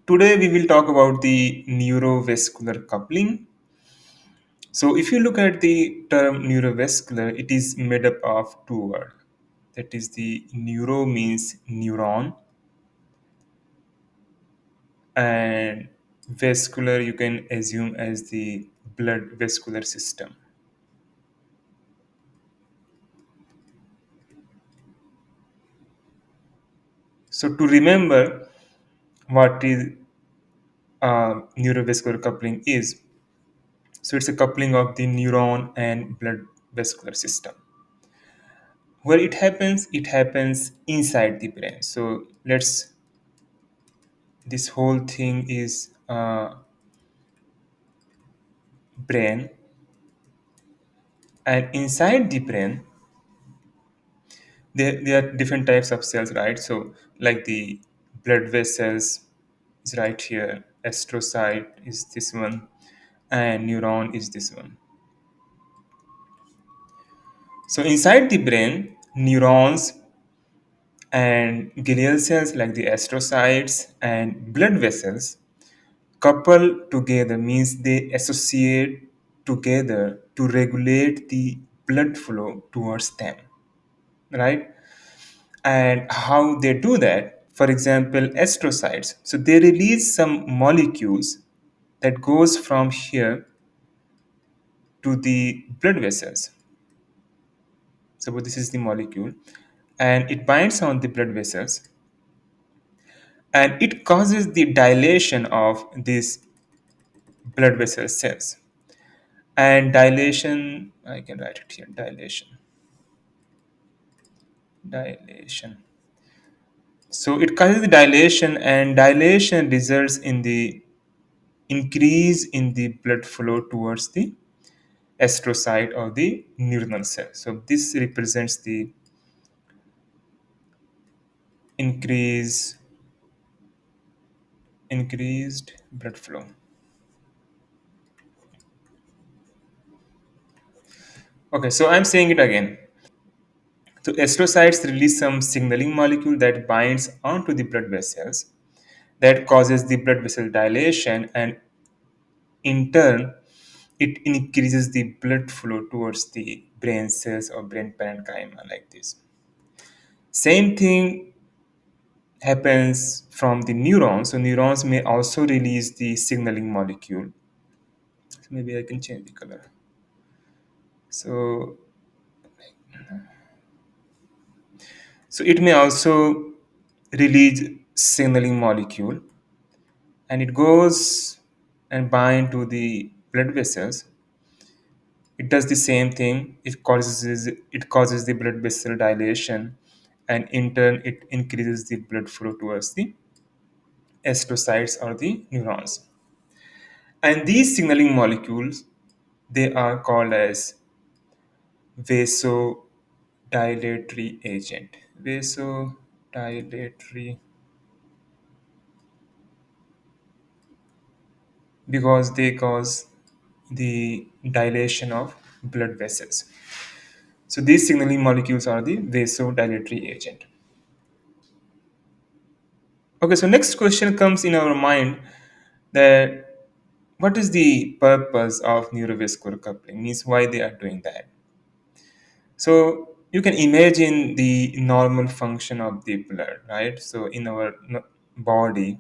Today we will talk about the neurovascular coupling. So if you look at the term neurovascular, it is made up of two words. That is the neuro means neuron and vascular you can assume as the blood vascular system. So to remember what is neurovascular coupling is, so it's a coupling of the neuron and blood vascular system. Where it happens inside the brain. So let's this whole thing is brain, and inside the brain there are different types of cells, right? So like the blood vessels is right here, astrocyte is this one, and neuron is this one. So inside the brain, neurons and glial cells like the astrocytes and blood vessels couple together, means they associate together to regulate the blood flow towards them, right? And how they do that, for example, astrocytes, so they release some molecules that goes from here to the blood vessels. So this is the molecule, and it binds on the blood vessels, and it causes the dilation of these blood vessel cells. And dilation, I can write it here, dilation. So it causes the dilation, and dilation results in the increase in the blood flow towards the astrocyte or the neuronal cell. So this represents the increase increased blood flow. Okay, so I'm saying it again. So astrocytes release some signaling molecule that binds onto the blood vessels, that causes the blood vessel dilation, and in turn it increases the blood flow towards the brain cells or brain parenchyma, like this. Same thing happens from the neurons. So neurons may also release the signaling molecule. So maybe I can change the color. So it may also release signaling molecule, and it goes and bind to the blood vessels. It does the same thing. It causes the blood vessel dilation, and in turn it increases the blood flow towards the astrocytes or the neurons. And these signaling molecules, they are called as vasodilatory agent. Vasodilatory, because they cause the dilation of blood vessels. So these signaling molecules are the vasodilatory agent. Okay, so next question comes in our mind, that what is the purpose of neurovascular coupling? Means why they are doing that. So you can imagine the normal function of the blood, right? So in our body,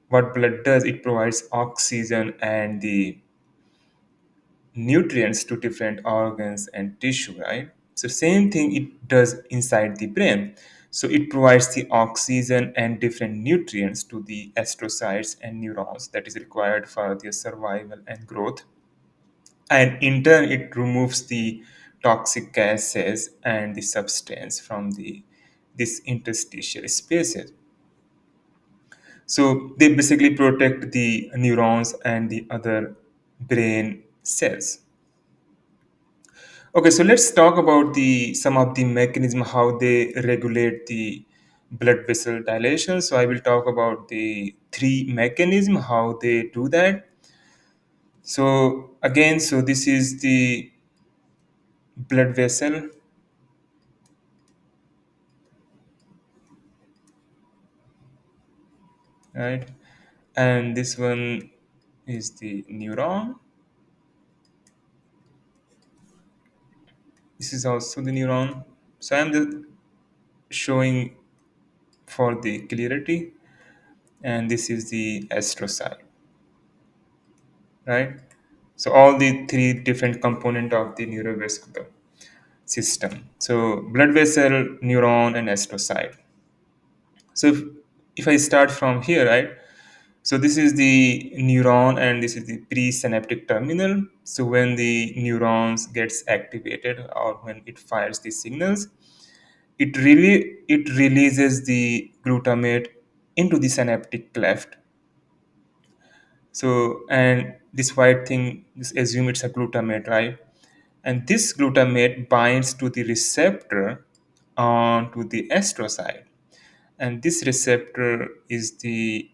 what blood does, it provides oxygen and the nutrients to different organs and tissue, right? So same thing it does inside the brain. So it provides the oxygen and different nutrients to the astrocytes and neurons that is required for their survival and growth. And in turn it removes the toxic gases and the substance from the this interstitial spaces. So they basically protect the neurons and the other brain cells. Okay, so let's talk about the some of the mechanism how they regulate the blood vessel dilation. So I will talk about the three mechanism how they do that. So again, so this is the blood vessel. right? And this one is the neuron. This is also the neuron. So I'm just showing for the clarity, and this is the astrocyte, right? So all the three different component of the neurovascular system. So blood vessel, neuron, and astrocyte. So if I start from here, right? So this is the neuron and this is the presynaptic terminal. So when the neurons gets activated or when it fires the signals, it releases the glutamate into the synaptic cleft. So and this white thing, just assume it's a glutamate, right? And this glutamate binds to the receptor onto the astrocyte. And this receptor is the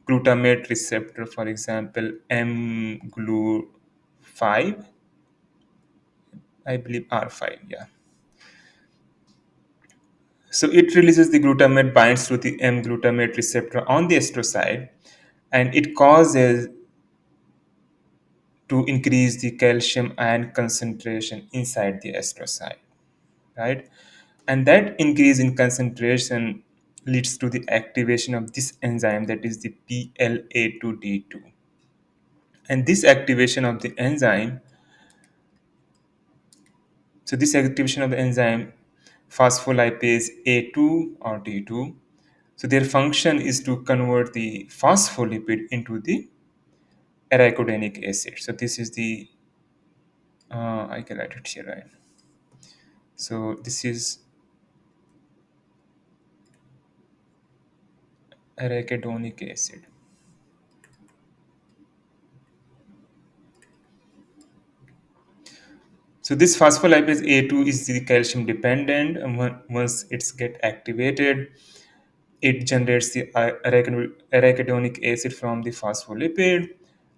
glutamate receptor, for example, mglu5, I believe R5, yeah. So it releases the glutamate, binds to the M-glutamate receptor on the astrocyte, and it causes to increase the calcium ion concentration inside the astrocyte, right? And that increase in concentration leads to the activation of this enzyme, that is the PLA2D2. And this activation of the enzyme, so this activation of the enzyme phospholipase A2 or D2, so their function is to convert the phospholipid into the arachidonic acid. So this is the I can write it here, right? So this is arachidonic acid. So this phospholipase A2 is the calcium dependent. And once it's get activated, it generates the arachidonic acid from the phospholipid,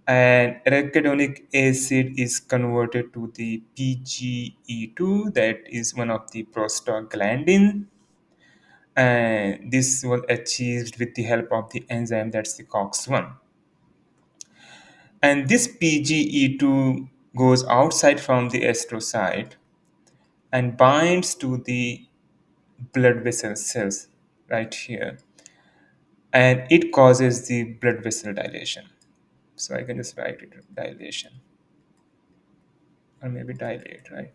and arachidonic acid is converted to the PGE2, that is one of the prostaglandin, and this was achieved with the help of the enzyme, that's the COX-1. And this PGE2 goes outside from the astrocyte and binds to the blood vessel cells right here, and it causes the blood vessel dilation. So I can just write it dilation or maybe dilate, right?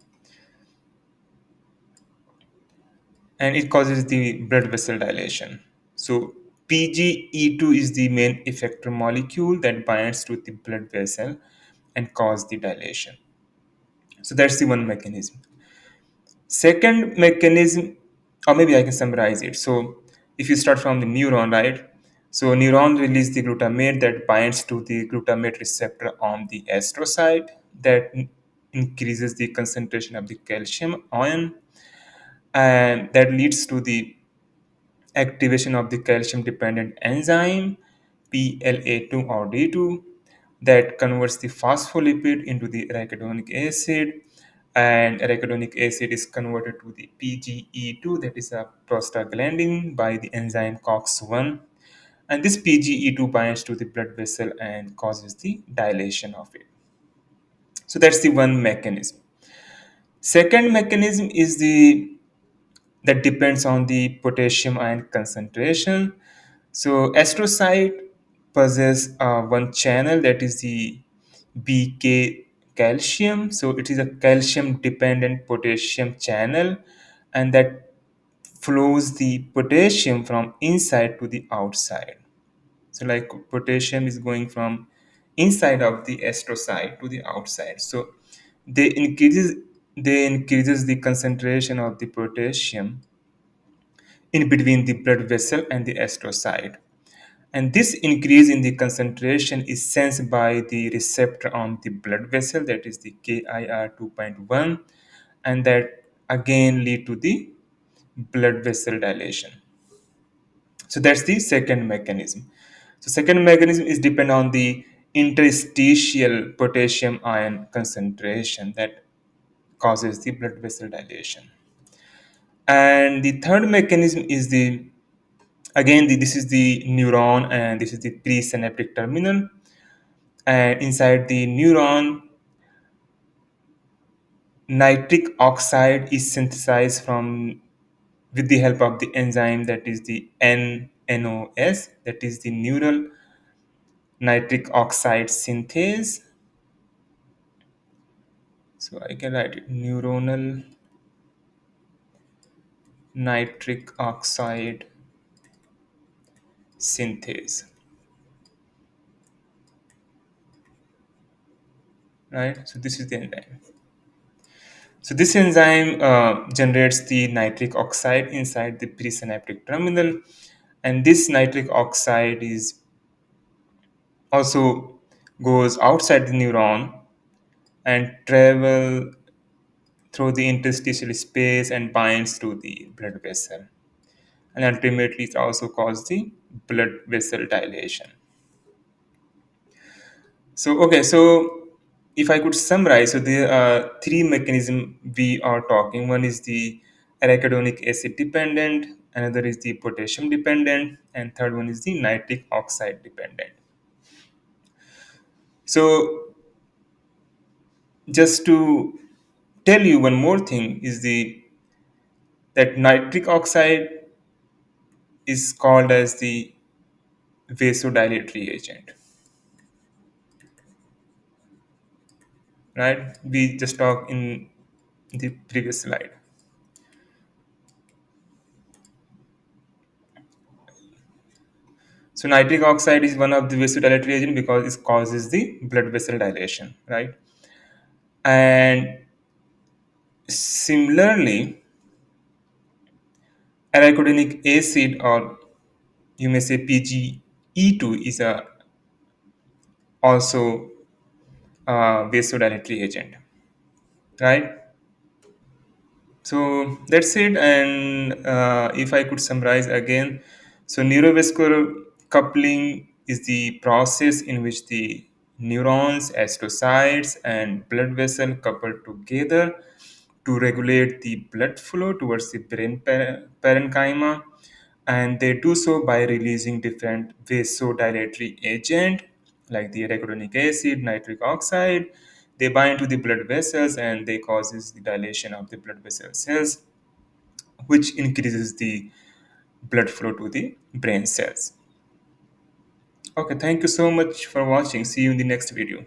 And it causes the blood vessel dilation. So PGE2 is the main effector molecule that binds to the blood vessel and cause the dilation. So that's the one mechanism. Second mechanism, or maybe I can summarize it. So if you start from the neuron, right? So neuron release the glutamate that binds to the glutamate receptor on the astrocyte that increases the concentration of the calcium ion, and that leads to the activation of the calcium dependent enzyme PLA2 or D2 that converts the phospholipid into the arachidonic acid, and arachidonic acid is converted to the PGE2, that is a prostaglandin, by the enzyme COX-1, and this PGE2 binds to the blood vessel and causes the dilation of it. So that's the one mechanism. Second mechanism is the that depends on the potassium ion concentration. So astrocyte possess one channel, that is the BK calcium. So it is a calcium dependent potassium channel, and that flows the potassium from inside to the outside. So like potassium is going from inside of the astrocyte to the outside. So they increases they increases the concentration of the potassium in between the blood vessel and the astrocyte. And this increase in the concentration is sensed by the receptor on the blood vessel, that is the KIR 2.1, and that again lead to the blood vessel dilation. So that's the second mechanism. So second mechanism is depend on the interstitial potassium ion concentration that causes the blood vessel dilation. And the third mechanism is the Again, this is the neuron and this is the presynaptic terminal. And inside the neuron, nitric oxide is synthesized from with the help of the enzyme that is the NNOS, that is the neural nitric oxide synthase. So I can write it neuronal nitric oxide synthase, right? So this is the enzyme. So this enzyme generates the nitric oxide inside the presynaptic terminal, and this nitric oxide is also goes outside the neuron and travel through the interstitial space and binds to the blood vessel, and ultimately it also causes the blood vessel dilation. So okay, so if I could summarize, so there are three mechanisms we are talking. One is the arachidonic acid dependent, another is the potassium dependent, and third one is the nitric oxide dependent. So just to tell you one more thing is the that nitric oxide is called as the vasodilatory agent, right? We just talked in the previous slide. So nitric oxide is one of the vasodilatory agent because it causes the blood vessel dilation, right? And similarly, arachidonic acid, or you may say PGE2, is a also a vasodilatory agent, right? So that's it. And if I could summarize again, so neurovascular coupling is the process in which the neurons, astrocytes, and blood vessel couple together to regulate the blood flow towards the brain parenchyma, and they do so by releasing different vasodilatory agent like the arachidonic acid, nitric oxide. They bind to the blood vessels and they causes the dilation of the blood vessel cells, which increases the blood flow to the brain cells. Okay, thank you so much for watching. See you in the next video.